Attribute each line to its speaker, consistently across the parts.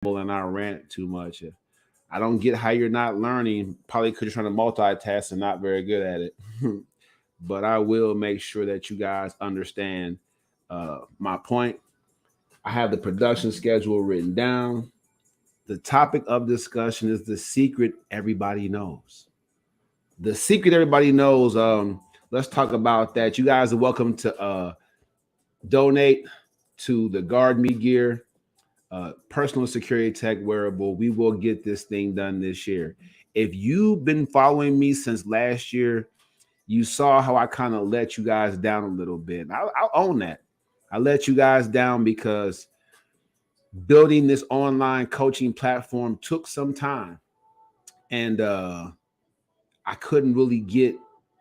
Speaker 1: and I rant too much. I don't get how you're not learning. Probably because you're trying to multitask and not very good at it. But I will make sure that you guys understand my point. I have the production schedule written down. The topic of discussion is the secret everybody knows. The secret everybody knows. Let's talk about that. You guys are welcome to donate to the Guard Me gear, personal security tech wearable. We will get this thing done this year. If you've been following me since last year, you saw how I kind of let you guys down a little bit. I'll own that. I let you guys down because building this online coaching platform took some time. And I couldn't really get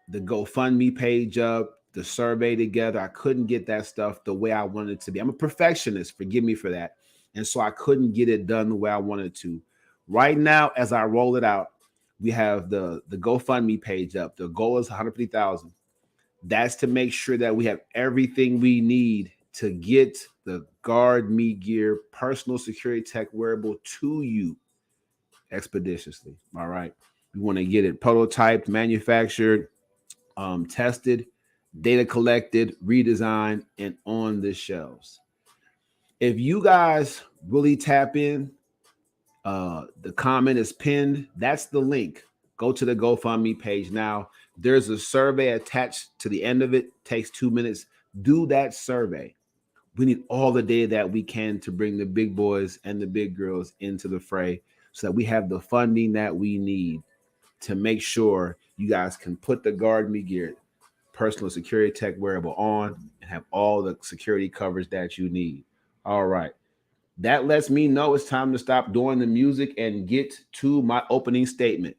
Speaker 1: the GoFundMe page up, the survey together. I couldn't get that stuff the way I wanted it to be. I'm a perfectionist, forgive me for that. And so I couldn't get it done the way I wanted to. Right now, as I roll it out, we have the GoFundMe page up. The goal is 150,000. That's to make sure that we have everything we need to get the Guard Me gear personal security tech wearable to you expeditiously. All right. We want to get it prototyped, manufactured, tested, data collected, redesigned, and on the shelves. If you guys really tap in, the comment is pinned. That's the link. Go to the GoFundMe page now. There's a survey attached to the end of it. Takes 2 minutes. Do that survey. We need all the data that we can to bring the big boys and the big girls into the fray so that we have the funding that we need to make sure you guys can put the Guard Me gear personal security tech wearable on and have all the security coverage that you need. All right. That lets me know it's time to stop doing the music and get to my opening statement.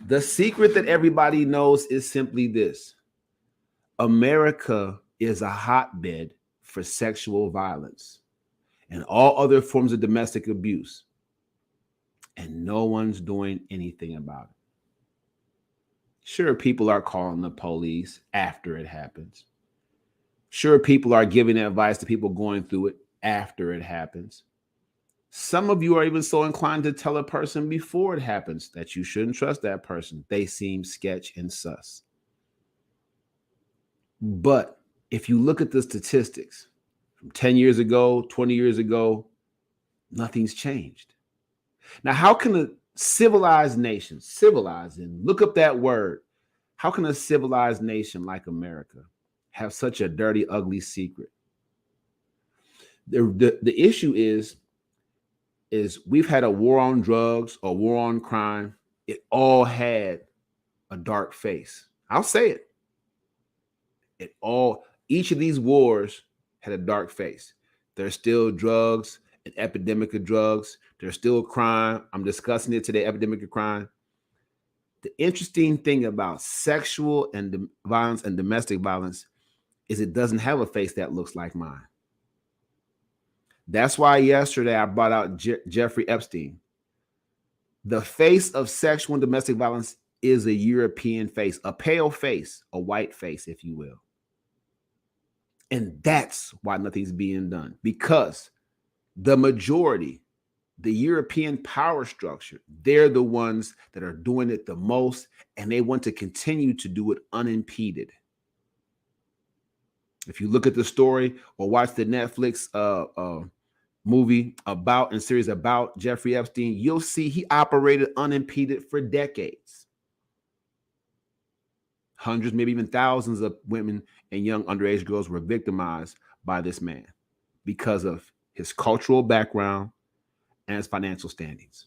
Speaker 1: The secret that everybody knows is simply this: America is a hotbed for sexual violence and all other forms of domestic abuse, and no one's doing anything about it. Sure, people are calling the police after it happens. Sure, people are giving advice to people going through it after it happens. Some of you are even so inclined to tell a person before it happens that you shouldn't trust that person. They seem sketch and sus. But if you look at the statistics from 10 years ago, 20 years ago, nothing's changed. Now, how can a civilized nation, civilized, and look up that word, how can a civilized nation like America have such a dirty, ugly secret? The issue is we've had a war on drugs, a war on crime. It all had a dark face. I'll say it. Each of these wars had a dark face. There's still drugs, an epidemic of drugs. There's still crime. I'm discussing it today, epidemic of crime. The interesting thing about sexual and violence and domestic violence is it doesn't have a face that looks like mine. That's why yesterday I brought out Jeffrey Epstein. The face of sexual and domestic violence is a European face, a pale face, a white face, if you will. And that's why nothing's being done, because the majority, the European power structure, they're the ones that are doing it the most, and they want to continue to do it unimpeded. If you look at the story or watch the Netflix movie about and series about Jeffrey Epstein, you'll see he operated unimpeded for decades. Hundreds, maybe even thousands of women and young underage girls were victimized by this man because of his cultural background and his financial standings.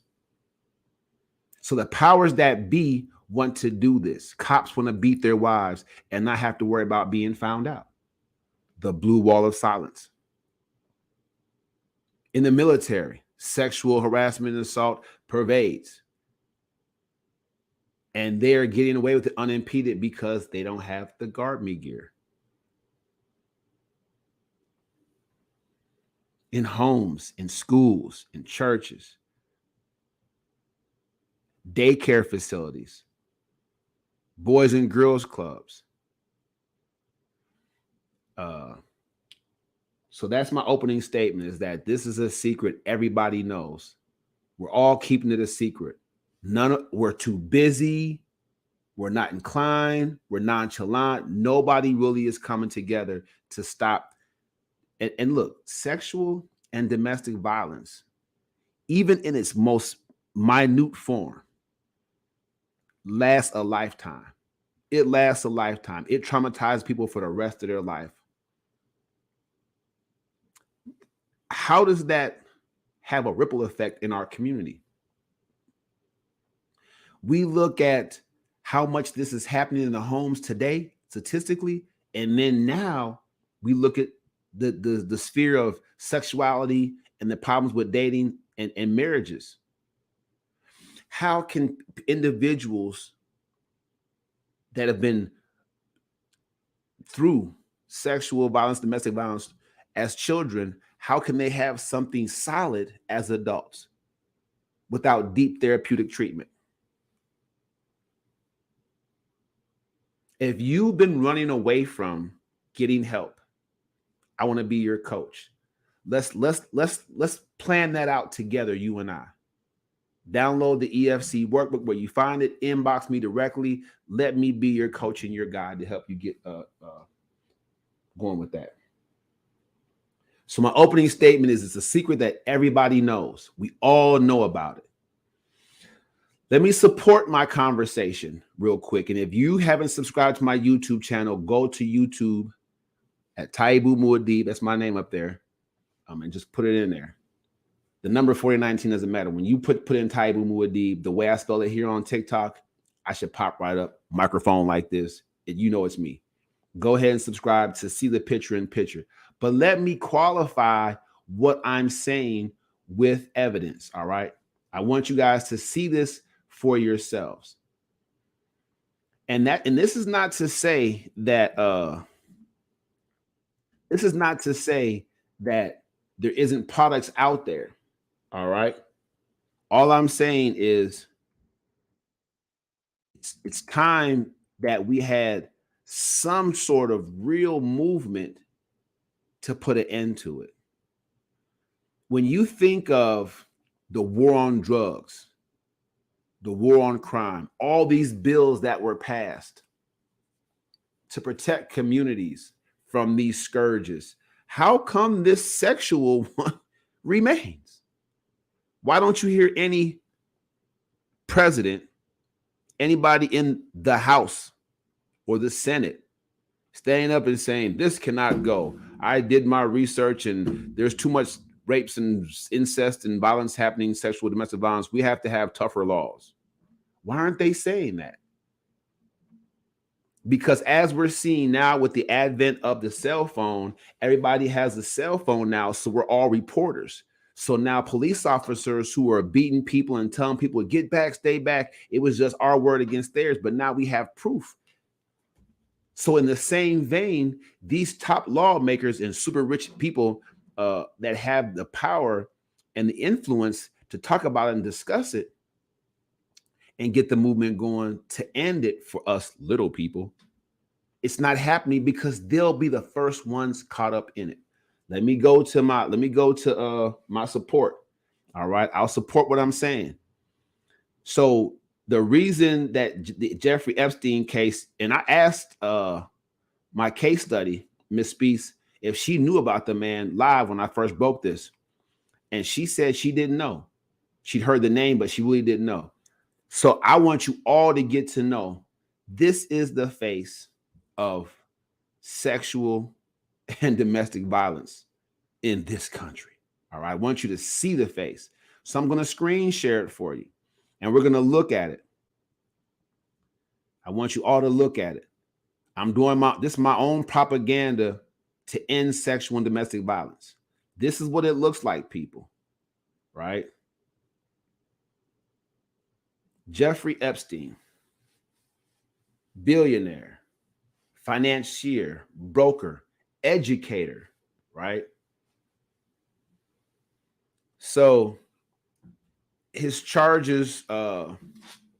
Speaker 1: So the powers that be want to do this. Cops want to beat their wives and not have to worry about being found out. The blue wall of silence. In the military, sexual harassment and assault pervades. And they're getting away with it unimpeded because they don't have the Guard Me gear. In homes, in schools, in churches, daycare facilities, boys and girls clubs, So that's my opening statement, is that this is a secret everybody knows. We're all keeping it a secret. We're too busy. We're not inclined. We're nonchalant. Nobody really is coming together to stop. And look, sexual and domestic violence, even in its most minute form, lasts a lifetime. It lasts a lifetime. It traumatizes people for the rest of their life. How does that have a ripple effect in our community? We look at how much this is happening in the homes today, statistically, and then now we look at the sphere of sexuality and the problems with dating and marriages. How can individuals that have been through sexual violence, domestic violence as children, how can they have something solid as adults without deep therapeutic treatment? If you've been running away from getting help, I want to be your coach. Let's plan that out together, you and I. Download the EFC workbook where you find it, inbox me directly. Let me be your coach and your guide to help you get going with that. So my opening statement is, it's a secret that everybody knows. We all know about it. Let me support my conversation real quick. And if you haven't subscribed to my YouTube channel, go to YouTube at Taibu Mu'addib. That's my name up there. And just put it in there. The number 4019 doesn't matter. When you put in Taibu Mu'addib, the way I spell it here on TikTok, I should pop right up, microphone like this. And you know it's me. Go ahead and subscribe to see the picture in picture. But let me qualify what I'm saying with evidence, all right? I want you guys to see this for yourselves. And this is not to say that there isn't products out there. All right. All I'm saying is it's time that we had some sort of real movement to put an end to it. When you think of the war on drugs, the war on crime, all these bills that were passed to protect communities from these scourges, how come this sexual one remains? Why don't you hear any president, anybody in the House or the Senate standing up and saying, this cannot go? I did my research and there's too much rapes and incest and violence happening, sexual domestic violence. We have to have tougher laws. Why aren't they saying that? Because as we're seeing now with the advent of the cell phone, everybody has a cell phone now, so we're all reporters. So now police officers who are beating people and telling people, get back, stay back, it was just our word against theirs, but now we have proof. So in the same vein, these top lawmakers and super rich people that have the power and the influence to talk about it and discuss it and get the movement going to end it for us little people, it's not happening because they'll be the first ones caught up in it. Let me go to my support. All right. I'll support what I'm saying. So the reason that the Jeffrey Epstein case, and I asked my case study, Miss Speece, if she knew about the man live when I first broke this. And she said she didn't know. She'd heard the name, but she really didn't know. So I want you all to get to know this is the face of sexual and domestic violence in this country. All right. I want you to see the face. So I'm going to screen share it for you and we're going to look at it. I want you all to look at it. I'm doing my own propaganda to end sexual and domestic violence. This is what it looks like, people. Right? Jeffrey Epstein, billionaire, financier, broker, educator, right? So his charges,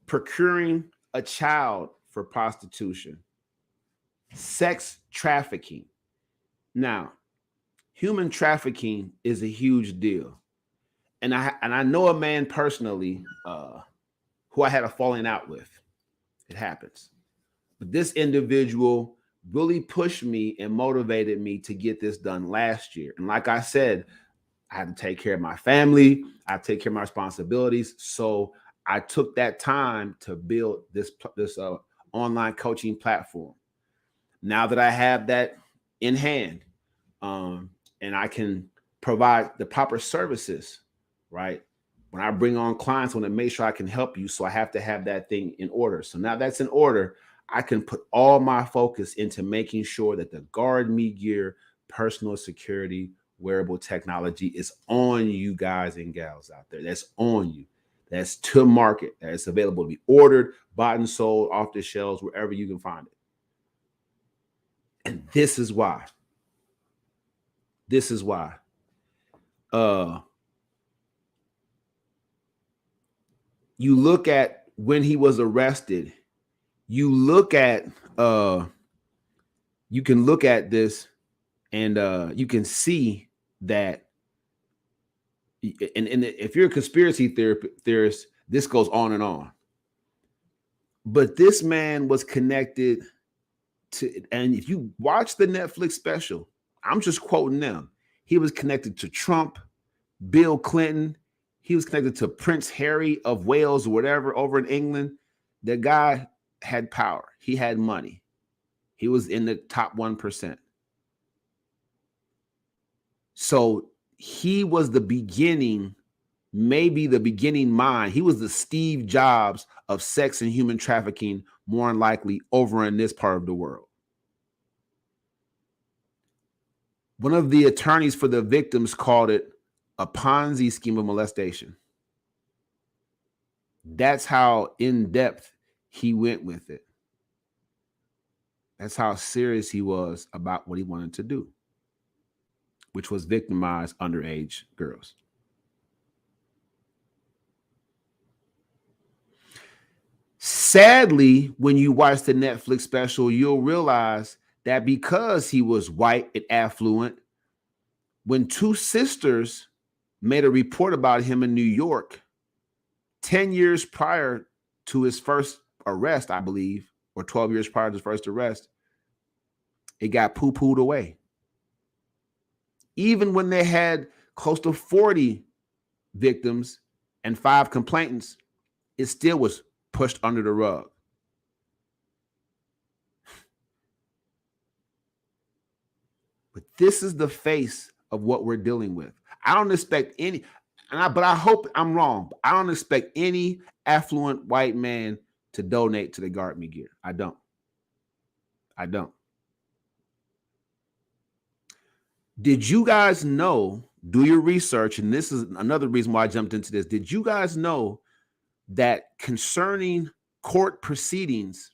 Speaker 1: procuring a child for prostitution, sex trafficking. Now, human trafficking is a huge deal. And I know a man personally who I had a falling out with. It happens. But this individual really pushed me and motivated me to get this done last year. And like I said, I had to take care of my family. I had to take care of my responsibilities. So I took that time to build this online coaching platform. Now that I have that in hand, and I can provide the proper services, right? When I bring on clients, I want to make sure I can help you. So I have to have that thing in order. So now that's in order, I can put all my focus into making sure that the Guard Me gear, personal security, wearable technology is on you guys and gals out there. That's on you. That's to market. That's available to be ordered, bought and sold off the shelves, wherever you can find it. And this is why. This is why. You look at when he was arrested, you look at you can look at this and you can see that, and if you're a conspiracy theorist, this goes on and on. But this man was connected to, and if you watch the Netflix special, I'm just quoting them. He was connected to Trump, Bill Clinton. He was connected to Prince Harry of Wales or whatever over in England. The guy had power. He had money. He was in the top 1%. So he was the beginning, maybe the beginning mind. He was the Steve Jobs of sex and human trafficking, more than likely over in this part of the world. One of the attorneys for the victims called it a Ponzi scheme of molestation. That's how in depth he went with it. That's how serious he was about what he wanted to do, which was victimize underage girls. Sadly, when you watch the Netflix special, you'll realize that because he was white and affluent, when two sisters made a report about him in New York 10 years prior to his first arrest, I believe, or 12 years prior to his first arrest, it got poo-pooed away. Even when they had close to 40 victims and 5 complainants, it still was pushed under the rug. But this is the face of what we're dealing with. I don't expect any, but I hope I'm wrong. I don't expect any affluent white man to donate to the Guard Me gear. I don't. Did you guys know, do your research, and this is another reason why I jumped into this. Did you guys know that concerning court proceedings,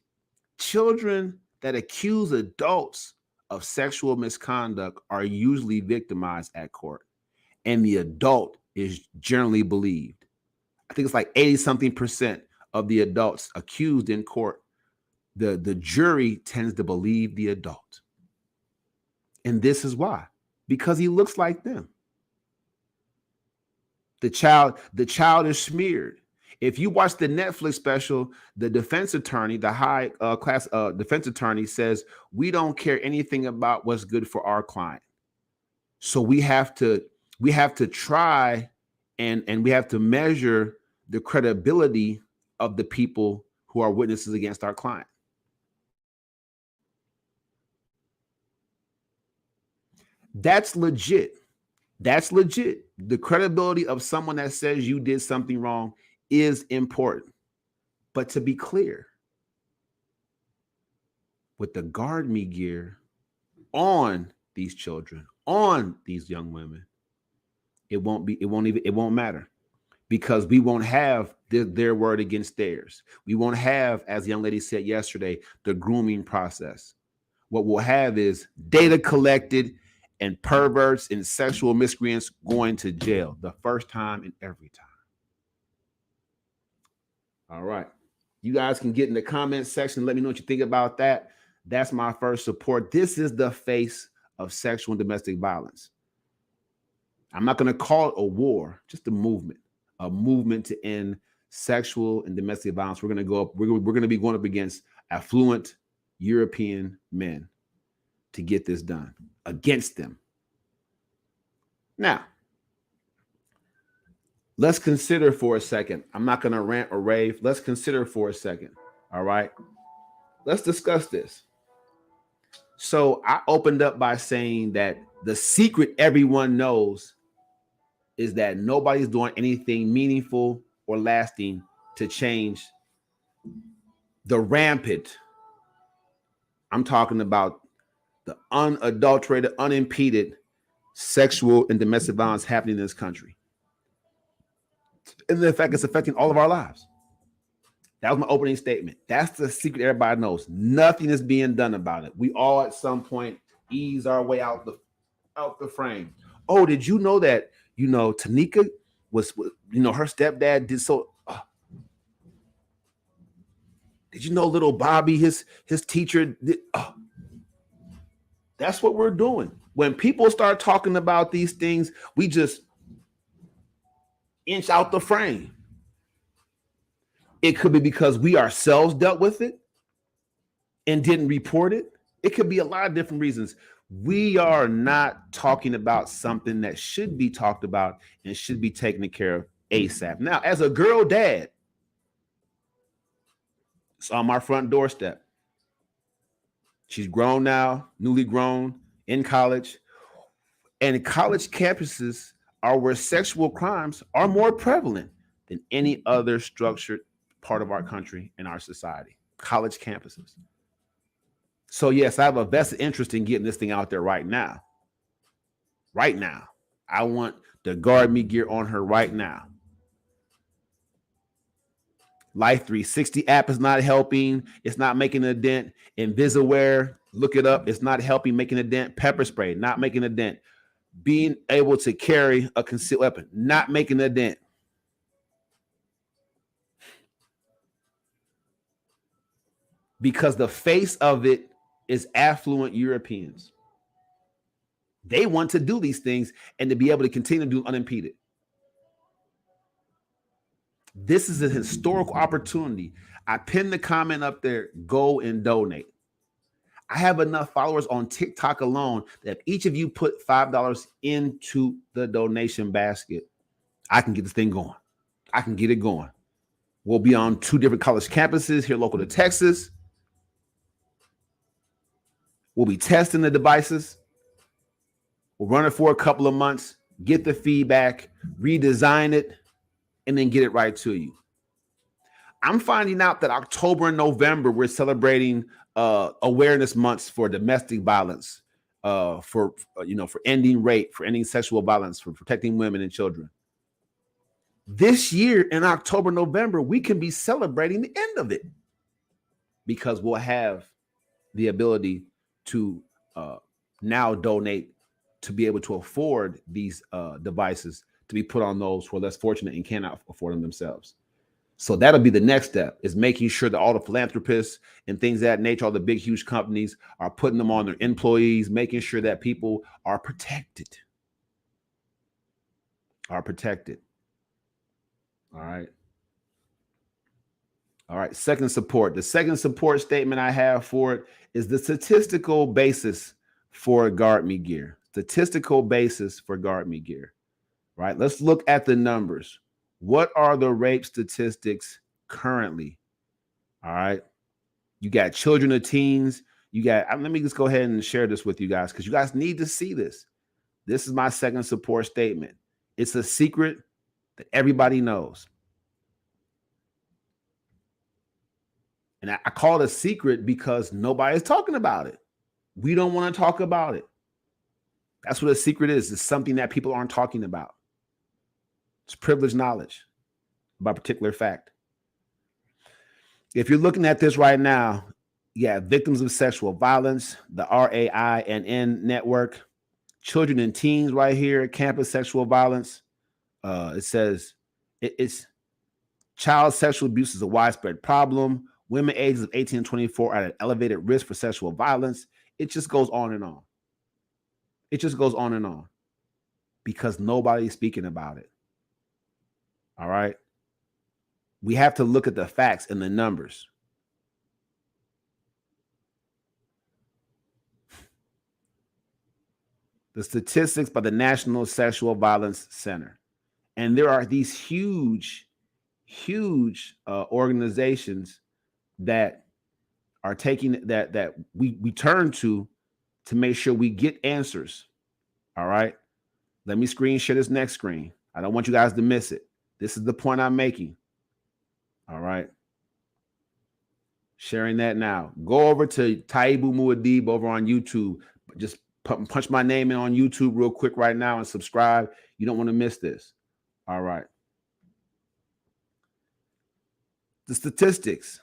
Speaker 1: children that accuse adults of sexual misconduct are usually victimized at court, and the adult is generally believed? I think it's like 80-something% of the adults accused in court, the jury tends to believe the adult. And this is why. Because he looks like them. The child is smeared. If you watch the Netflix special, the defense attorney, the high class defense attorney says, we don't care anything about what's good for our client. So we have to try and we have to measure the credibility of the people who are witnesses against our client. That's legit. That's legit. The credibility of someone that says you did something wrong is important. But to be clear, with the Guard Me gear on these children, on these young women, it won't matter, because we won't have their word against theirs. We won't have, as the young lady said yesterday, the grooming process. What we'll have is data collected and perverts and sexual miscreants going to jail the first time and every time. All right. You guys can get in the comment section. Let me know what you think about that. That's my first support. This is the face of sexual and domestic violence. I'm not going to call it a war, just a movement to end sexual and domestic violence. We're going to go up. We're going to be going up against affluent European men to get this done against them. Now, let's consider for a second. I'm not going to rant or rave. Let's consider for a second. All right. Let's discuss this. So I opened up by saying that the secret everyone knows is that nobody's doing anything meaningful or lasting to change the rampant. I'm talking about the unadulterated, unimpeded sexual and domestic violence happening in this country. And in fact, it's affecting all of our lives. That was my opening statement. That's the secret everybody knows. Nothing is being done about it. We all at some point ease our way out the frame. Oh, did you know that, Tanika was, her stepdad did so. Did you know little Bobby, his teacher did? That's what we're doing. When people start talking about these things, we just inch out the frame. It could be because we ourselves dealt with it and didn't report it. It could be a lot of different reasons. We are not talking about something that should be talked about and should be taken care of ASAP. Now, as a girl dad, it's on my front doorstep. She's grown now, newly grown, in college. And college campuses are where sexual crimes are more prevalent than any other structured part of our country and our society. College campuses. So yes, I have a vested interest in getting this thing out there right now. Right now. I want the Guard Me gear on her right now. Life 360 app is not helping. It's not making a dent. Invisaware, look it up. It's not helping, making a dent. Pepper spray, not making a dent. Being able to carry a concealed weapon, not making a dent. Because the face of it is affluent Europeans. They want to do these things and to be able to continue to do unimpeded. This is a historical opportunity. I pinned the comment up there, go and donate. I have enough followers on TikTok alone that if each of you put $5 into the donation basket, I can get this thing going. I can get it going. We'll be on 2 different college campuses here local to Texas. We'll be testing the devices. We'll run it for a couple of months, get the feedback, redesign it, and then get it right to you. I'm finding out that October and November, we're celebrating awareness months for domestic violence, for ending rape, for ending sexual violence, for protecting women and children. This year in October, November, we can be celebrating the end of it because we'll have the ability to now donate to be able to afford these devices to be put on those who are less fortunate and cannot afford them themselves. So that'll be the next step, is making sure that all the philanthropists and things of that nature, all the big, huge companies are putting them on their employees, making sure that people are protected. All right. All right. Second support. The second support statement I have for it is the statistical basis for Guard Me gear. Statistical basis for Guard Me gear. Right. Let's look at the numbers. What are the rape statistics currently? All right. You got children or teens. You got, let me just go ahead and share this with you guys because you guys need to see this. This is my second support statement. It's a secret that everybody knows. And I call it a secret because nobody's talking about it. We don't want to talk about it. That's what a secret is. It's something that people aren't talking about. It's privileged knowledge about a particular fact. If you're looking at this right now, victims of sexual violence, the RAI and N network, children and teens right here, campus sexual violence. It says it's child sexual abuse is a widespread problem. Women ages of 18 and 24 are at an elevated risk for sexual violence. It just goes on and on. It just goes on and on. because nobody's speaking about it. All right. We have to look at the facts and the numbers. The statistics by the National Sexual Violence Center. And there are these huge organizations that are taking that we turn to make sure we get answers. All right. Let me screen share this next screen. I don't want you guys to miss it. This is the point I'm making. All right. Sharing that now. Go over to Taibu Mu'addib over on YouTube. Just punch my name in on YouTube real quick right now and subscribe. You don't want to miss this. All right. The statistics.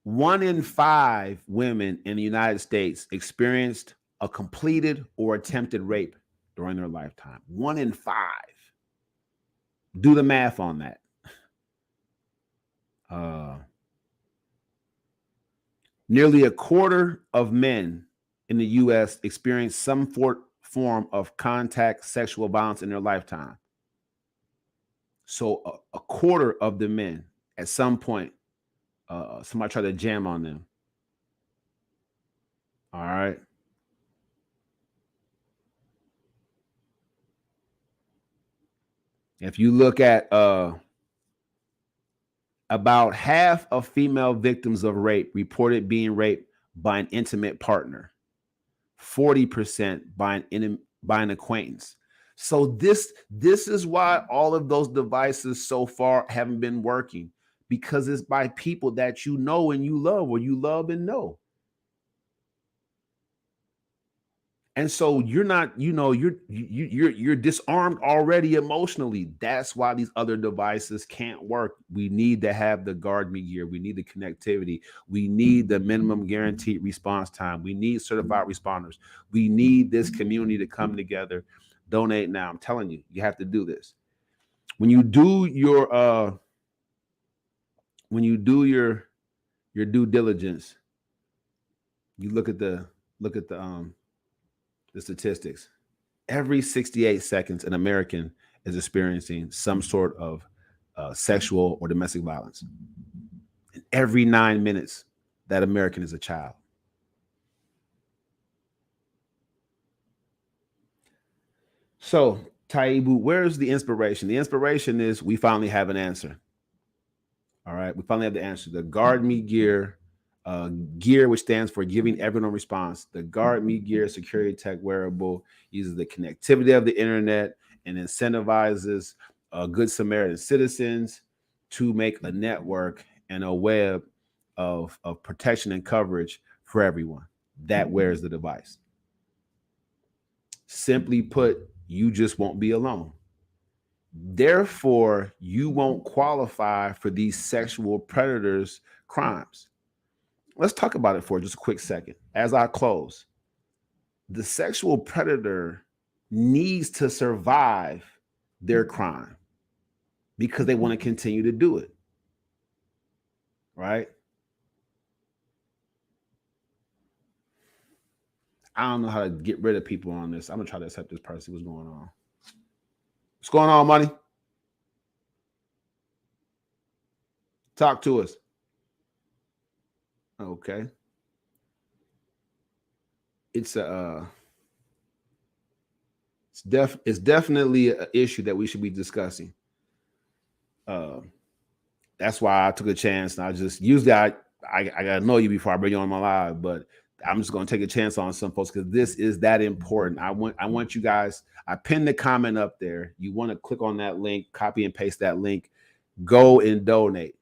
Speaker 1: 1 in 5 women in the United States experienced a completed or attempted rape during their lifetime. 1 in 5. Do the math on that. Nearly a quarter of men in the U.S. experience some form of contact sexual violence in their lifetime. So a quarter of the men at some point, somebody tried to jam on them. All right. If you look at about half of female victims of rape reported being raped by an intimate partner, 40% by an acquaintance. So this is why all of those devices so far haven't been working, because it's by people that you know and you love, or you love and know. And so you're not, you're disarmed already emotionally. That's why these other devices can't work. We need to have the guard me gear. We need the connectivity. We need the minimum guaranteed response time. We need certified responders. We need this community to come together. Donate now. I'm telling you, you have to do this. When you do your due diligence, you look at the statistics. Every 68 seconds, an American is experiencing some sort of sexual or domestic violence. And every 9 minutes, that American is a child. So, Taibu, where's the inspiration? The inspiration is we finally have an answer. All right, we finally have the answer. The Guard Me Gear, which stands for Giving Everyone a Response. The Guard Me Gear security tech wearable uses the connectivity of the internet and incentivizes Good Samaritan citizens to make a network and a web of protection and coverage for everyone that wears the device. Simply put, you just won't be alone. Therefore, you won't qualify for these sexual predators' crimes. Let's talk about it for just a quick second. As I close, the sexual predator needs to survive their crime because they want to continue to do it. Right? I don't know how to get rid of people on this. I'm going to try to accept this person. What's going on? What's going on, money? Talk to us. Okay. It's definitely an issue that we should be discussing. That's why I took a chance, and I just usually I gotta know you before I bring you on my live, but I'm just gonna take a chance on some folks because this is that important. I want you guys. I pinned the comment up there. You want to click on that link, copy and paste that link, go and donate.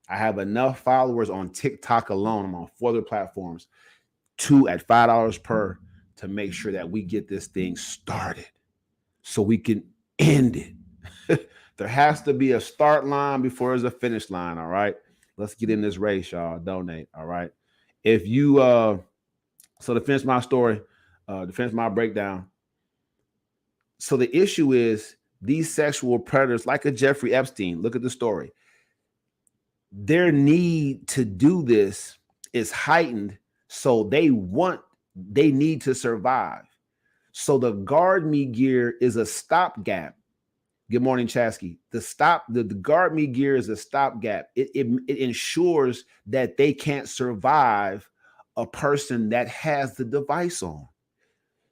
Speaker 1: I have enough followers on TikTok alone. I'm on 4 other platforms, 2 at $5 per, to make sure that we get this thing started so we can end it. There has to be a start line before there's a finish line. All right. Let's get in this race, y'all. Donate. All right. If you so to finish my story, to finish my breakdown. So the issue is these sexual predators, like a Jeffrey Epstein, look at the story. Their need to do this is heightened, so they need to survive. So the guard me gear is a stopgap. Good morning, Chasky. The guard me gear is a stopgap. It ensures that they can't survive a person that has the device on.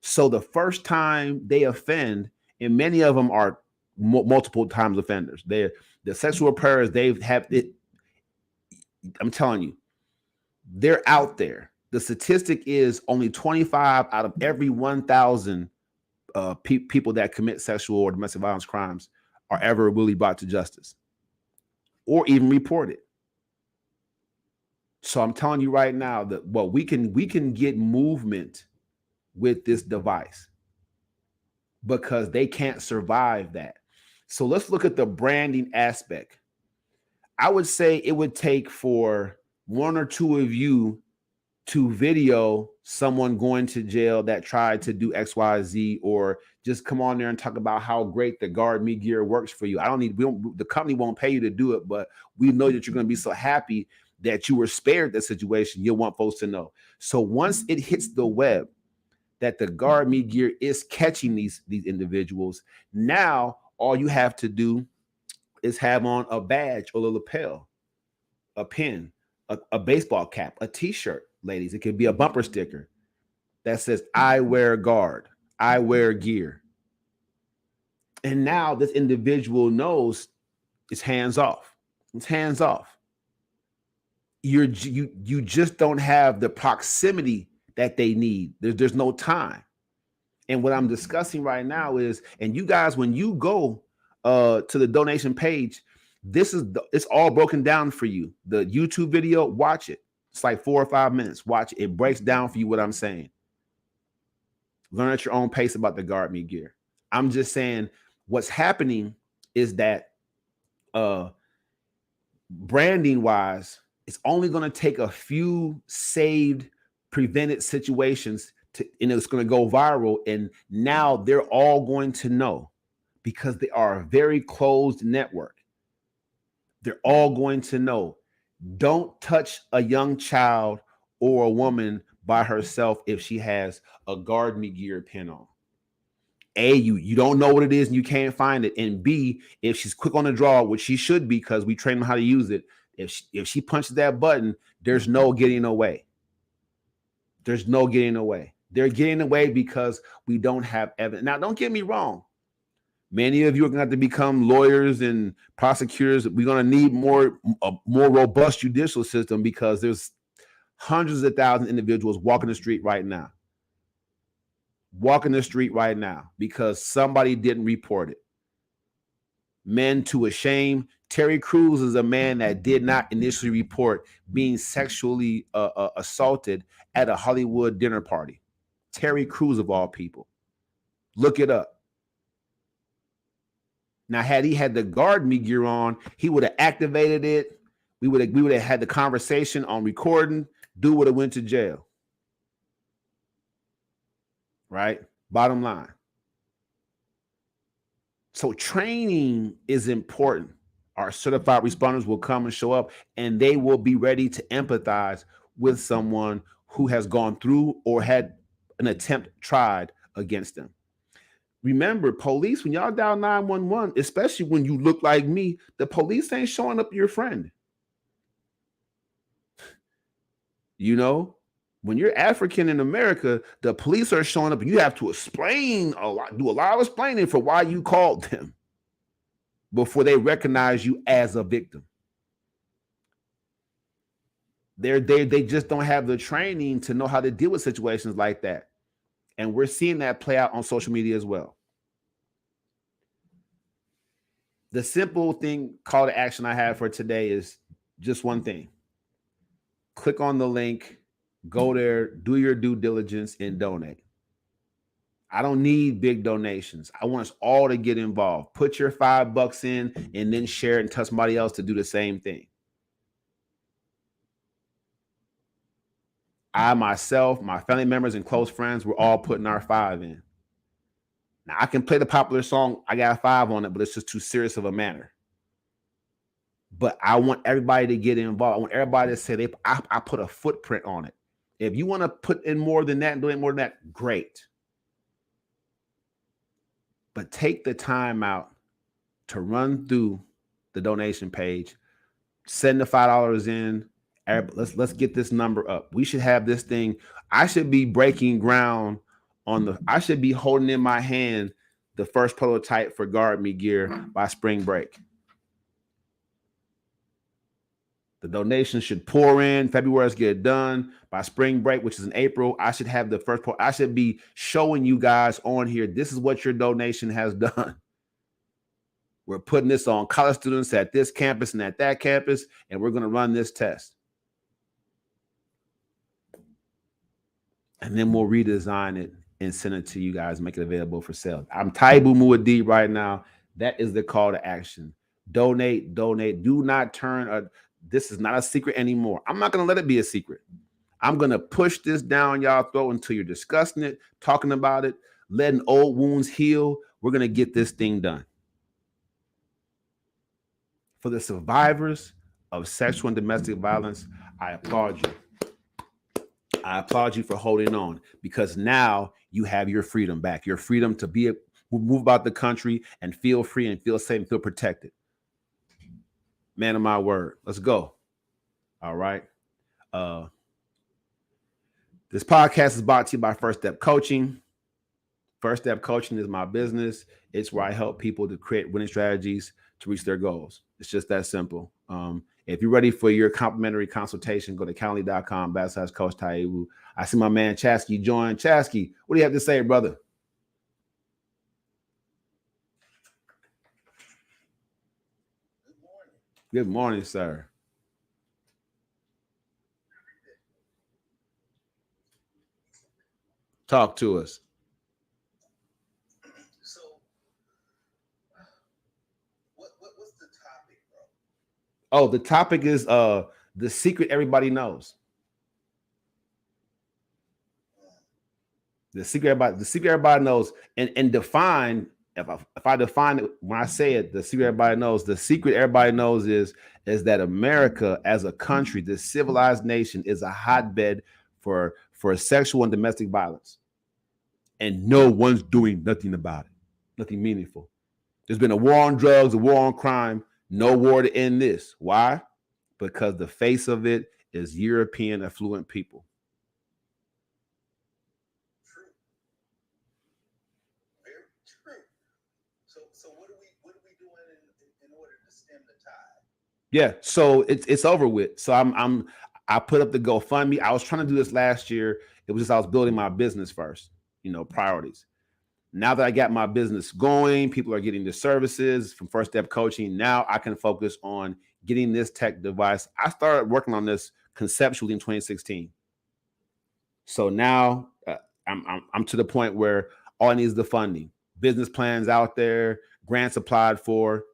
Speaker 1: So the first time they offend, and many of them are multiple times offenders. The sexual predators they've had it. I'm telling you, they're out there. The statistic is only 25 out of every 1,000 people that commit sexual or domestic violence crimes are ever really brought to justice or even reported. So I'm telling you right now that we can get movement with this device because they can't survive that. So let's look at the branding aspect. I would say it would take for one or two of you to video someone going to jail that tried to do XYZ, or just come on there and talk about how great the guard me gear works for you. The company won't pay you to do it, but we know that you're going to be so happy that you were spared that situation. You'll want folks to know. So once it hits the web that the guard me gear is catching these individuals, now all you have to do is have on a badge or a lapel, a pin, a baseball cap, a t-shirt, ladies. It could be a bumper sticker that says, I wear guard, I wear gear. And now this individual knows it's hands off. It's hands off. You just don't have the proximity that they need. There's no time. And what I'm discussing right now is, and you guys, when you go to the donation page, it's all broken down for you. The YouTube video, watch it. It's like 4 or 5 minutes. Watch it. It breaks down for you what I'm saying. Learn at your own pace about the guard me gear. I'm just saying what's happening is that branding wise, it's only going to take a few saved, prevented situations and it's going to go viral. And now they're all going to know because they are a very closed network. They're all going to know. Don't touch a young child or a woman by herself if she has a guard me gear pin on. A, you don't know what it is and you can't find it. And B, if she's quick on the draw, which she should be because we train them how to use it, if she punches that button, there's no getting away. There's no getting away. They're getting away because we don't have evidence. Now, don't get me wrong. Many of you are going to have to become lawyers and prosecutors. We're going to need a more robust judicial system because there's hundreds of thousands of individuals walking the street right now. Walking the street right now because somebody didn't report it. Men to a shame. Terry Crews is a man that did not initially report being sexually assaulted at a Hollywood dinner party. Terry Crews of all people. Look it up. Now, had he had the guard me gear on, he would have activated it. We would have had the conversation on recording. Dude would have went to jail. Right? Bottom line. So training is important. Our certified responders will come and show up, and they will be ready to empathize with someone who has gone through or had an attempt tried against them. Remember, police, when y'all dial 911, especially when you look like me, the police ain't showing up your friend. You know, when you're African in America, the police are showing up and you have to explain a lot, do a lot of explaining for why you called them before they recognize you as a victim. They just don't have the training to know how to deal with situations like that. And we're seeing that play out on social media as well. The simple call to action I have for today is just one thing. Click on the link, go there, do your due diligence, and donate. I don't need big donations. I want us all to get involved. Put your $5 in and then share it and tell somebody else to do the same thing. I, myself, my family members, and close friends, we're all putting our 5 in. Now, I can play the popular song, I got 5 on it, but it's just too serious of a matter. But I want everybody to get involved. I want everybody to say, I put a footprint on it. If you want to put in more than that and donate more than that, great. But take the time out to run through the donation page, send the $5 in. Let's get this number up. We should have this thing. I should be breaking ground on I should be holding in my hand the first prototype for Guard Me gear by spring break. The donations should pour in. February's get done by spring break, which is in April. I should have the first part. I should be showing you guys on here. This is what your donation has done. We're putting this on college students at this campus and at that campus, and we're going to run this test. And then we'll redesign it and send it to you guys, make it available for sale. I'm Taibu Mu'addib right now. That is the call to action. Donate, donate. Do not turn this is not a secret anymore. I'm not going to let it be a secret. I'm going to push this down y'all throat until you're discussing it, talking about it, letting old wounds heal. We're going to get this thing done. For the survivors of sexual and domestic violence, I applaud you. I applaud you for holding on, because now you have your freedom back, your freedom to move about the country and feel free and feel safe and feel protected. Man of my word. Let's go. All right. This podcast is brought to you by First Step Coaching. First Step Coaching is my business. It's where I help people to create winning strategies to reach their goals. It's just that simple. If you're ready for your complimentary consultation, go to calendly.com/Coach Taibu. I see my man Chasky join. Chasky, what do you have to say, brother? Good morning, sir. Talk to us.
Speaker 2: So, what's the topic, bro?
Speaker 1: Oh, the topic is the secret everybody knows. The secret everybody knows, and define. If I define it, when I say it, the secret everybody knows. The secret everybody knows is that America, as a country, this civilized nation, is a hotbed for sexual and domestic violence, and no one's doing nothing about it, nothing meaningful. There's been a war on drugs, a war on crime, no war to end this. Why? Because the face of it is European affluent people.
Speaker 2: True. Very true. So what are we doing in order to stem the tide?
Speaker 1: Yeah, so it's over with. So I put up the GoFundMe. I was trying to do this last year. It was just I was building my business first, priorities. Now that I got my business going, people are getting the services from First Step Coaching. Now I can focus on getting this tech device. I started working on this conceptually in 2016. So now I'm to the point where all I need is the funding. Business plans out there, grants applied for.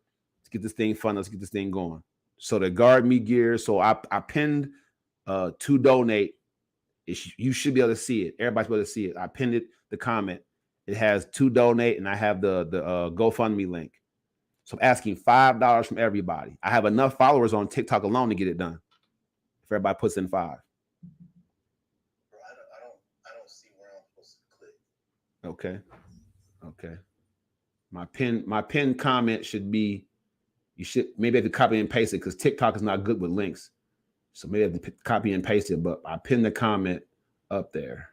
Speaker 1: Let's get this thing funded. Let's get this thing going. So the Guard Me gear. So I pinned to donate. You should be able to see it. Everybody's able to see it. I pinned it, the comment. It has to donate, and I have the GoFundMe link. So I'm asking $5 from everybody. I have enough followers on TikTok alone to get it done. If everybody puts in $5.
Speaker 2: Bro, I don't see where I'm supposed to click.
Speaker 1: Okay. My pin comment should be, you should maybe have to copy and paste it, because TikTok is not good with links. So maybe I have to copy and paste it, but I pinned the comment up there.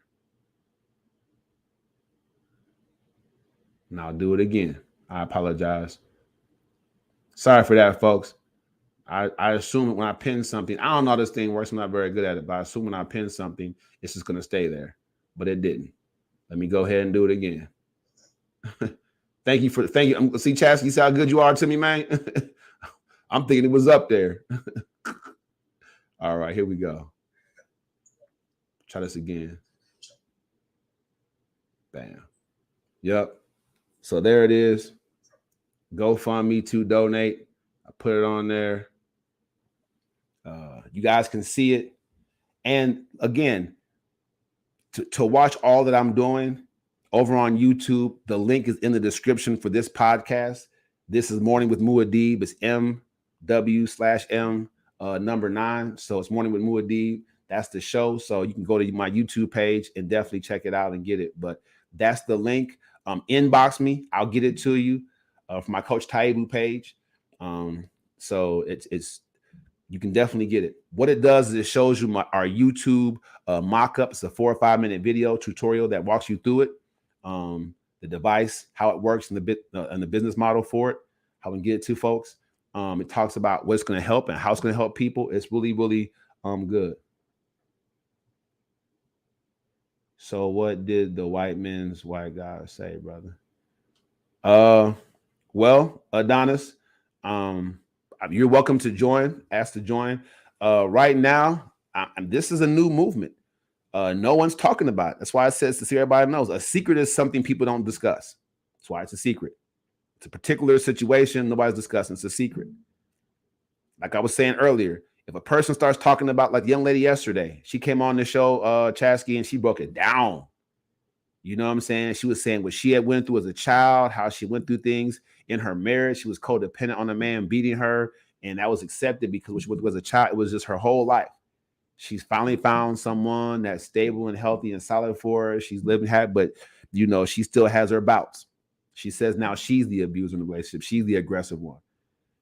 Speaker 1: And I'll do it again. I apologize. Sorry for that, folks. I assume when I pin something, I don't know how this thing works. I'm not very good at it, but I assume when I pin something, it's just going to stay there. But it didn't. Let me go ahead and do it again. Thank you. See, Chasky, you see how good you are to me, man? I'm thinking it was up there. All right, here we go. Try this again. Bam. Yep. So there it is. GoFundMe to donate. I put it on there. You guys can see it. And again, to watch all that I'm doing over on YouTube, the link is in the description for this podcast. This is Morning with Mu'addib. It's MW/M number 9. So it's Morning with Mu'addib. That's the show. So you can go to my YouTube page and definitely check it out and get it. But that's the link. Inbox me. I'll get it to you from my Coach Taibu page. Um, so it's you can definitely get it. What it does is it shows you our YouTube mock-up. It's a 4 or 5 minute video tutorial that walks you through it, the device, how it works, and the business model for it, how we can get it to folks. It talks about what's going to help and how it's going to help people. It's really, really good. So what did the white guy say, brother? Well, Adonis, you're welcome to join. Ask to join. Right now, this is a new movement. No one's talking about it. That's why it says to see everybody knows. A secret is something people don't discuss. That's why it's a secret. It's a particular situation nobody's discussing. It's a secret. Like I was saying earlier, if a person starts talking about, like the young lady yesterday, she came on the show, Chasky, and she broke it down. You know what I'm saying? She was saying what she had went through as a child, how she went through things in her marriage. She was codependent on a man beating her, and that was accepted because when she was a child, it was just her whole life. She's finally found someone that's stable and healthy and solid for her. She's living happy, but she still has her bouts. She says now she's the abuser in the relationship. She's the aggressive one.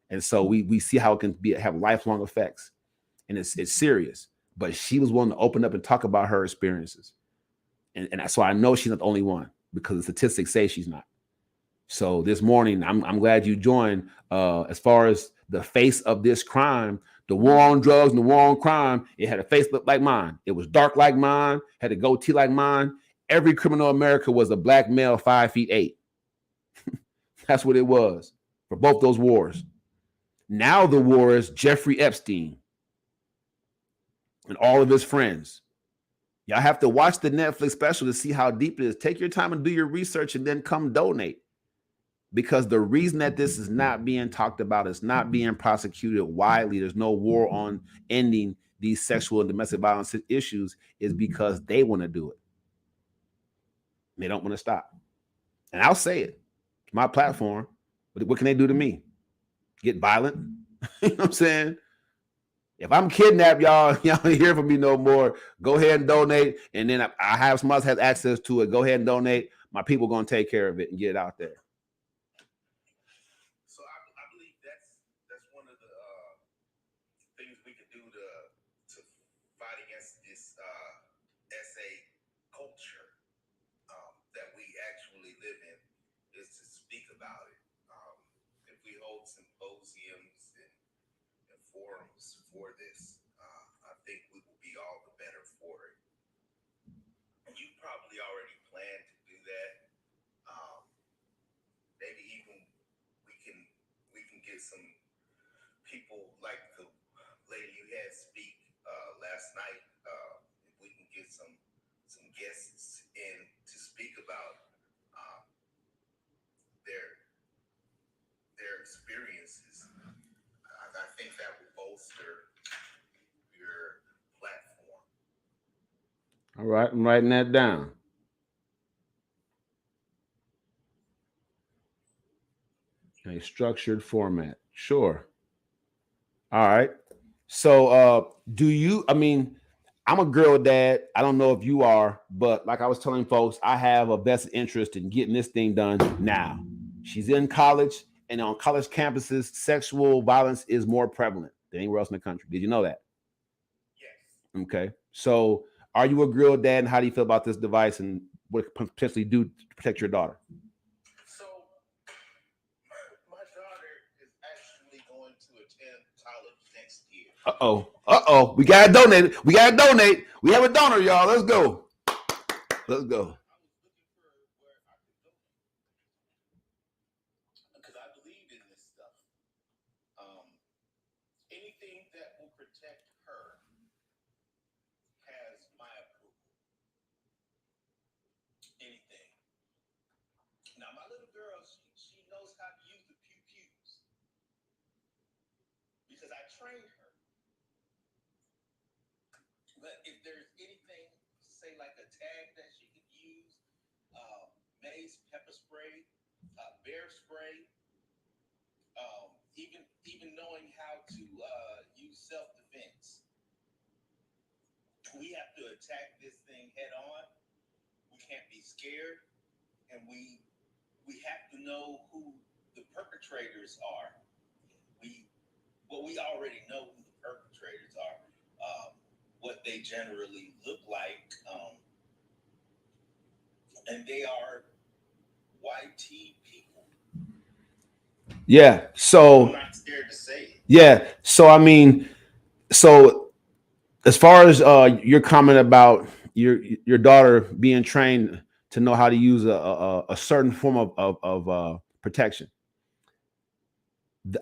Speaker 1: And so we see how it can have lifelong effects. And it's serious. But she was willing to open up and talk about her experiences. And so I know she's not the only one because the statistics say she's not. So this morning, I'm glad you joined. As far as the face of this crime, the war on drugs and the war on crime, it had a face look like mine. It was dark like mine, had a goatee like mine. Every criminal in America was a black male, 5'8". That's what it was for both those wars. Now the war is Jeffrey Epstein and all of his friends. Y'all have to watch the Netflix special to see how deep it is. Take your time and do your research and then come donate. Because the reason that this is not being talked about, it's not being prosecuted widely, there's no war on ending these sexual and domestic violence issues, is because they want to do it. They don't want to stop. And I'll say it. It's my platform. But what can they do to me? Get violent? You know what I'm saying? If I'm kidnapped, y'all don't hear from me no more. Go ahead and donate. And then I have somebody else has access to it. Go ahead and donate. My people are going to take care of it and get it out there.
Speaker 2: So I believe that's one of the things we could do to fight against this SA culture that we actually live in, is to speak about it. If we hold symposiums and forums for this, I think we will be all the better for it. And you probably already planned to do that. Maybe even we can get some people like the lady you had speak last night. If we can get some guests in to speak about their experiences, I think that will bolster your platform.
Speaker 1: All right, I'm writing that down. A structured format. Sure. All right. So do you, I'm a girl dad. I don't know if you are, but like I was telling folks, I have a vested interest in getting this thing done now. She's in college, and on college campuses, sexual violence is more prevalent than anywhere else in the country. Did you know that?
Speaker 2: Yes.
Speaker 1: Okay. So are you a girl dad, and how do you feel about this device and what it could potentially do to protect your daughter?
Speaker 2: So my daughter is actually going to attend college next year.
Speaker 1: Uh-oh. We gotta donate. We gotta donate. We have a donor, y'all. Let's go. Let's go.
Speaker 2: I was looking for where I could go because I believe in this stuff. Anything that will protect her has my approval. Anything. Now, my little girl, she knows how to use the pew-pews because I trained her. But if there's anything, say like a tag that she could use, mace, pepper spray, bear spray, even knowing how to use self-defense. We have to attack this thing head on. We can't be scared, and we have to know who the perpetrators are. We already know who the perpetrators are, what they generally look like, and they are YT people.
Speaker 1: Yeah. So
Speaker 2: I'm not scared to say it.
Speaker 1: yeah. So I mean, so as far as your comment about your daughter being trained to know how to use a certain form of protection,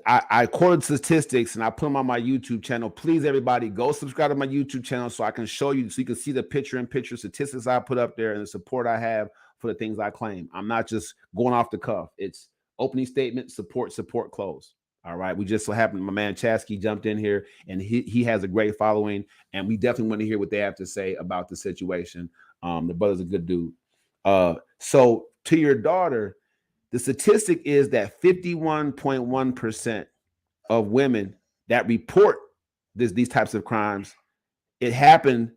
Speaker 1: I quoted statistics and I put them on my YouTube channel. Please, everybody, go subscribe to my YouTube channel so I can show you, so you can see the picture-in-picture statistics I put up there and the support I have for the things I claim. I'm not just going off the cuff. It's opening statement, support, close. All right. We just so happened my man Chasky jumped in here and he has a great following, and we definitely want to hear what they have to say about the situation. The brother's a good dude. So to your daughter, the statistic is that 51.1% of women that report these types of crimes, it happened,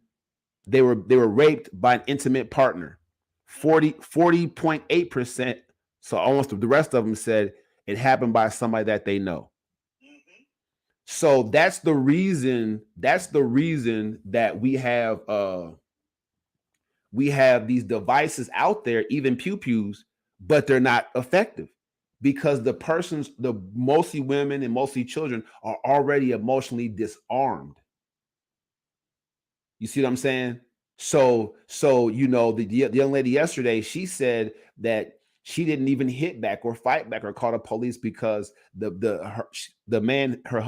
Speaker 1: they were raped by an intimate partner. 40.8%, so almost the rest of them said it happened by somebody that they know.
Speaker 2: Mm-hmm.
Speaker 1: So that's the reason that we have these devices out there, even pew-pews, but they're not effective because the mostly women and mostly children are already emotionally disarmed. You see what I'm saying? So the young lady yesterday, she said that she didn't even hit back or fight back or call the police because the man, her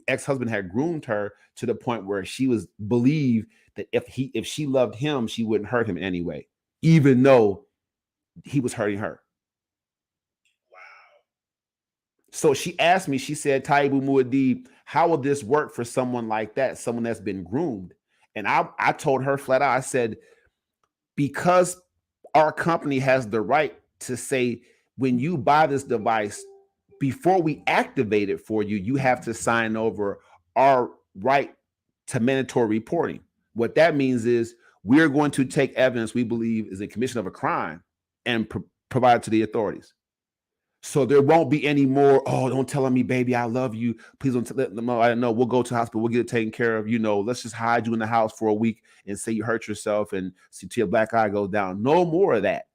Speaker 1: ex-husband had groomed her to the point where she was believed that if she loved him, she wouldn't hurt him anyway, even though he was hurting her.
Speaker 2: Wow.
Speaker 1: So she asked me, she said, Taibu Mu'addib, how will this work for someone like that, someone that's been groomed? And I told her flat out, I said, because our company has the right to say, when you buy this device, before we activate it for you, you have to sign over our right to mandatory reporting. What that means is we're going to take evidence we believe is a commission of a crime and provide it to the authorities. So there won't be any more, oh, don't tell me, baby, I love you. Please don't let them know. I don't know. We'll go to the hospital. We'll get it taken care of. Let's just hide you in the house for a week and say you hurt yourself and see till your black eye goes down. No more of that.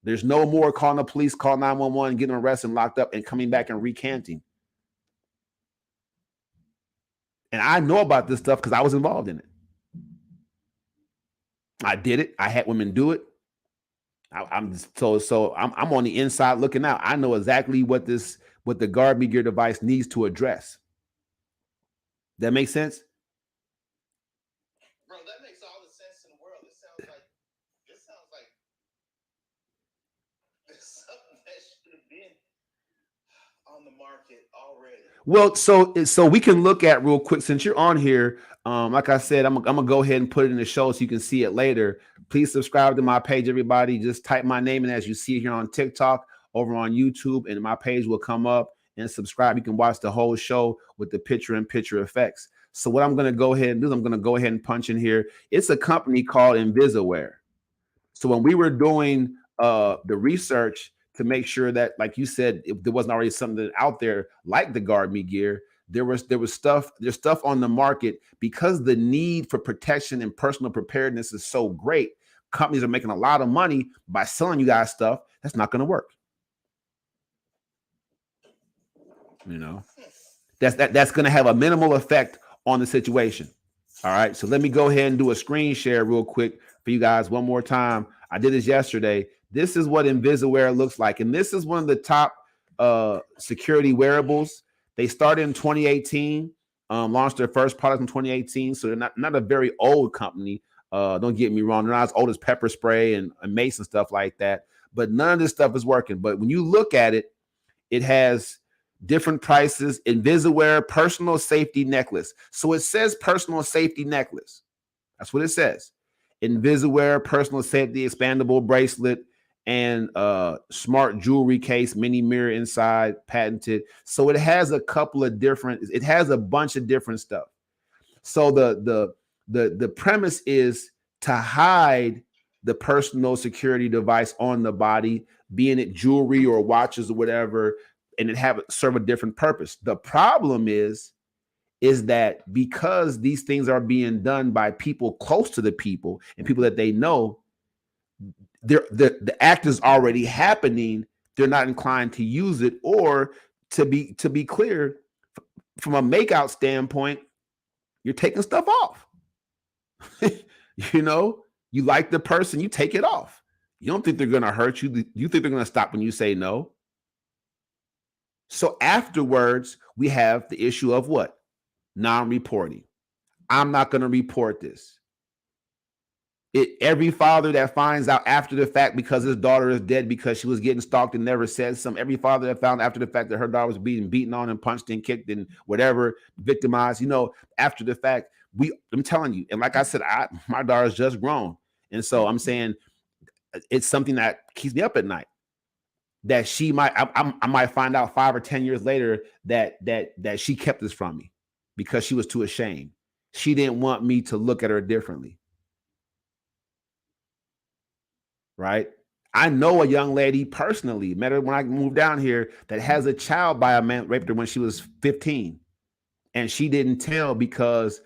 Speaker 1: There's no more calling the police, call 911, getting arrested and locked up and coming back and recanting. And I know about this stuff because I was involved in it. I did it. I had women do it. I'm on the inside looking out. I know exactly what the guard me gear device needs to address. That makes sense?
Speaker 2: Bro, that makes all the sense in the world. This sounds like something that should have been on the market already.
Speaker 1: Well, so we can look at real quick since you're on here. Like I said, I'm gonna go ahead and put it in the show so you can see it later. Please subscribe to my page, everybody. Just type my name in as you see it here on TikTok, over on YouTube, and my page will come up, and subscribe. You can watch the whole show with the picture-in-picture effects. So what I'm gonna go ahead and do is I'm gonna go ahead and punch in here. It's a company called Invisaware. So when we were doing the research to make sure that, like you said, if there wasn't already something out there like the guard me gear, there's stuff on the market because the need for protection and personal preparedness is so great. Companies are making a lot of money by selling you guys stuff that's not going to work. That's going to have a minimal effect on the situation. All right, so let me go ahead and do a screen share real quick for you guys one more time. I did this yesterday. This is what Invisaware looks like, and this is one of the top security wearables. They started in 2018, launched their first product in 2018, so they're not a very old company. Don't get me wrong, they're not as old as pepper spray and mace and stuff like that, but none of this stuff is working. But when you look at it, it has different prices. Invisaware personal safety necklace. So it says personal safety necklace. That's what it says. Invisaware personal safety expandable bracelet and smart jewelry case, mini mirror inside, patented. So it has a bunch of different stuff. So the premise is to hide the personal security device on the body. being it jewelry or watches or whatever, and it have serve a different purpose. The problem is that because these things are being done by people close to the people and people that they know, the act is already happening. They're not inclined to use it, or to be clear, from a makeout standpoint, you're taking stuff off. You know, you like the person, you take it off. You don't think they're going to hurt you. You think they're going to stop when you say no. So afterwards, we have the issue of what? Non-reporting. I'm not going to report this. Every father that finds out after the fact because his daughter is dead because she was getting stalked and never said something. Every father that found after the fact that her daughter was beaten on and punched and kicked and whatever, victimized, after the fact, I'm telling you. And like I said, my daughter's just grown. And so I'm saying it's something that keeps me up at night. That she I might find out 5 or 10 years later that she kept this from me because she was too ashamed. She didn't want me to look at her differently. Right? I know a young lady personally, met her when I moved down here, that has a child by a man raped her when she was 15. And she didn't tell because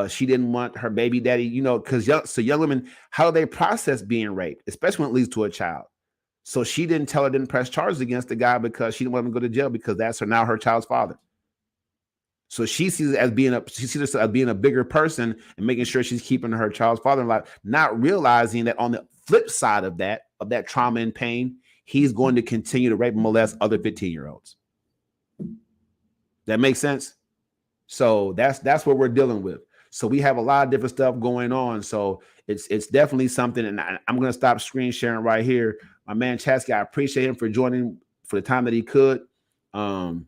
Speaker 1: she didn't want her baby daddy, because young women, how do they process being raped, especially when it leads to a child? So she didn't tell her, didn't press charges against the guy because she didn't want him to go to jail because that's her child's father. So she sees it as herself as being a bigger person and making sure she's keeping her child's father alive, not realizing that on the flip side of that trauma and pain, he's going to continue to rape and molest other 15-year-olds. That makes sense? So that's what we're dealing with. So we have a lot of different stuff going on. So it's definitely something, and I'm going to stop screen sharing right here. My man Chasky, I appreciate him for joining for the time that he could. I'm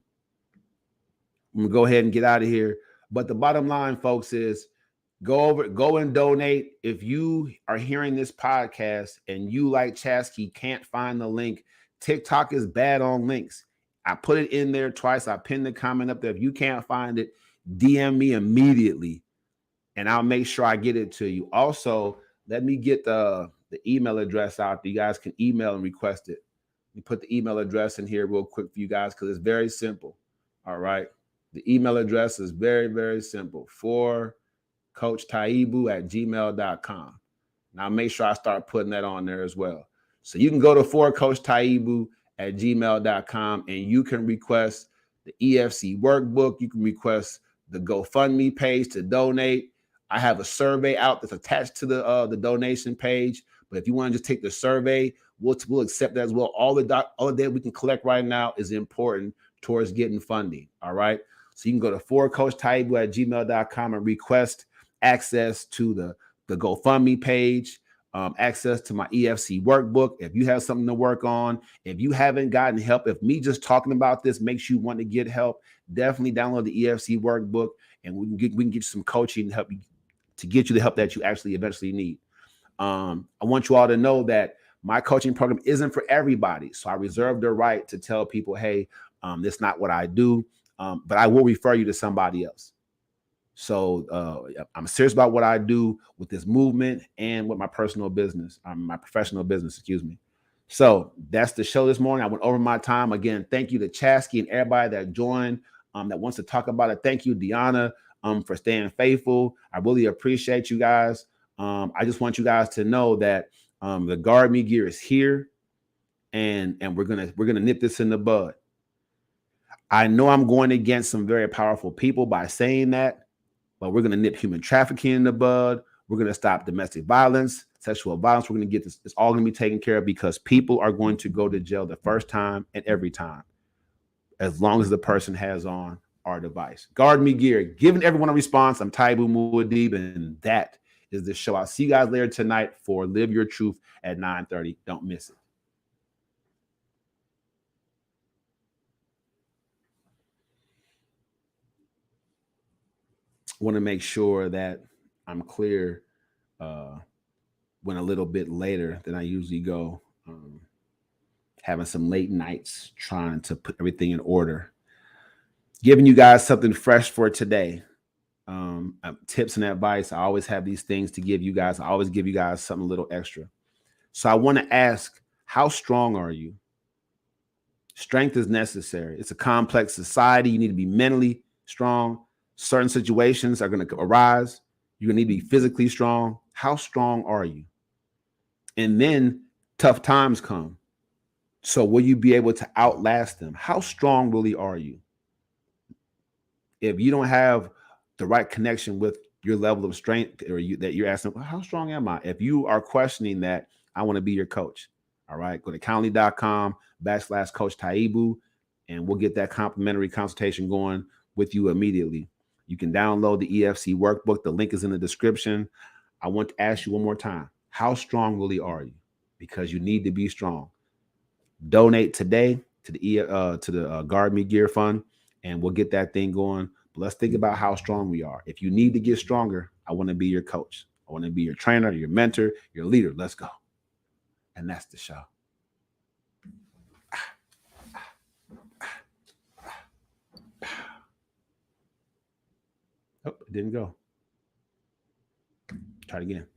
Speaker 1: going to go ahead and get out of here. But the bottom line, folks, is go and donate. If you are hearing this podcast and you, like Chasky, can't find the link, TikTok is bad on links. I put it in there twice. I pinned the comment up there. If you can't find it, DM me immediately and I'll make sure I get it to you. Also, let me get the email address out. You guys can email and request it. We put the email address in here real quick for you guys because it's very simple. All right. The email address is very, very simple. For Coach Taibu at gmail.com. Now make sure I start putting that on there as well. So you can go to for Coach Taibu at gmail.com and you can request the EFC workbook. You can request the GoFundMe page to donate. I have a survey out that's attached to the donation page. But if you want to just take the survey, we'll accept that as well. All the data we can collect right now is important towards getting funding. All right. So you can go to for Coach Taibu at gmail.com and request access to the GoFundMe page, access to my EFC workbook. If you have something to work on, if you haven't gotten help, if me just talking about this makes you want to get help, definitely download the EFC workbook and we can get you some coaching to help you to get you the help that you actually eventually need. I want you all to know that my coaching program isn't for everybody. So I reserve the right to tell people, hey, that's not what I do. But I will refer you to somebody else. So I'm serious about what I do with this movement and with my personal business, my professional business, excuse me. So that's the show this morning. I went over my time. Again, thank you to Chasky and everybody that joined, that wants to talk about it. Thank you, Deanna, for staying faithful. I really appreciate you guys. I just want you guys to know that the Guard Me gear is here, and we're gonna nip this in the bud. I know I'm going against some very powerful people by saying that, but we're going to nip human trafficking in the bud. We're going to stop domestic violence, sexual violence. We're going to get this. It's all going to be taken care of because people are going to go to jail the first time and every time, as long as the person has on our device. Guard Me gear, giving everyone a response. I'm Taibu Mu'addib, and that is the show. I'll see you guys later tonight for Live Your Truth at 9:30. Don't miss it. Want to make sure that I'm clear when a little bit later than I usually go, having some late nights trying to put everything in order, giving you guys something fresh for today. Tips and advice. I always have these things to give you guys. I always give you guys something a little extra. So I want to ask, How strong are you? Strength is necessary. It's a complex society. You need to be mentally strong. Certain situations are going to arise. You're going to need to be physically strong. How strong are you? And then tough times come. So will you be able to outlast them? How strong really are you? If you don't have the right connection with your level of strength, or that you're asking, well, how strong am I? If you are questioning that, I want to be your coach. All right. Go to calendly.com/coach Taibu, and we'll get that complimentary consultation going with you immediately. You can download the EFC workbook. The link is in the description. I want to ask you one more time. How strong really are you? Because you need to be strong. Donate today to the Guard Me Gear Fund, and we'll get that thing going. But let's think about how strong we are. If you need to get stronger, I want to be your coach. I want to be your trainer, your mentor, your leader. Let's go. And that's the show. Oh, it didn't go. Try it again.